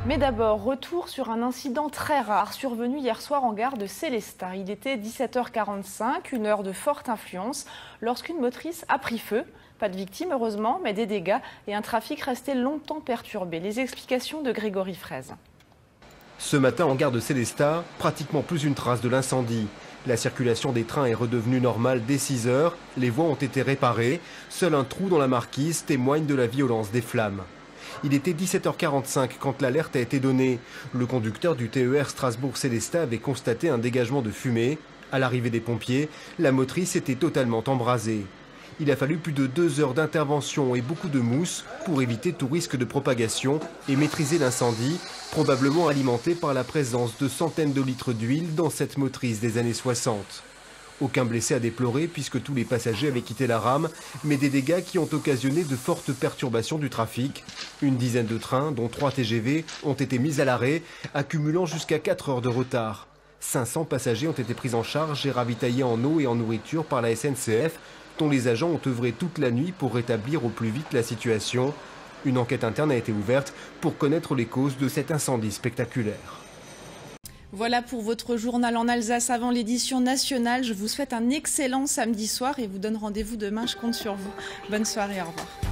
Mais d'abord, retour sur un incident très rare survenu hier soir en gare de Sélestat. Il était 17h45, une heure de forte influence, lorsqu'une motrice a pris feu. Pas de victimes heureusement, mais des dégâts et un trafic resté longtemps perturbé. Les explications de Grégory Fraise. Ce matin en gare de Sélestat, pratiquement plus une trace de l'incendie. La circulation des trains est redevenue normale dès 6 heures, les voies ont été réparées, seul un trou dans la marquise témoigne de la violence des flammes. Il était 17h45 quand l'alerte a été donnée. Le conducteur du TER Strasbourg-Sélestat avait constaté un dégagement de fumée. À l'arrivée des pompiers, la motrice était totalement embrasée. Il a fallu plus de 2 heures d'intervention et beaucoup de mousse pour éviter tout risque de propagation et maîtriser l'incendie, probablement alimenté par la présence de centaines de litres d'huile dans cette motrice des années 60. Aucun blessé à déplorer puisque tous les passagers avaient quitté la rame, mais des dégâts qui ont occasionné de fortes perturbations du trafic. Une dizaine de trains, dont 3 TGV, ont été mis à l'arrêt, accumulant jusqu'à 4 heures de retard. 500 passagers ont été pris en charge et ravitaillés en eau et en nourriture par la SNCF, dont les agents ont œuvré toute la nuit pour rétablir au plus vite la situation. Une enquête interne a été ouverte pour connaître les causes de cet incendie spectaculaire. Voilà pour votre journal en Alsace avant l'édition nationale. Je vous souhaite un excellent samedi soir et vous donne rendez-vous demain. Je compte sur vous. Bonne soirée, au revoir.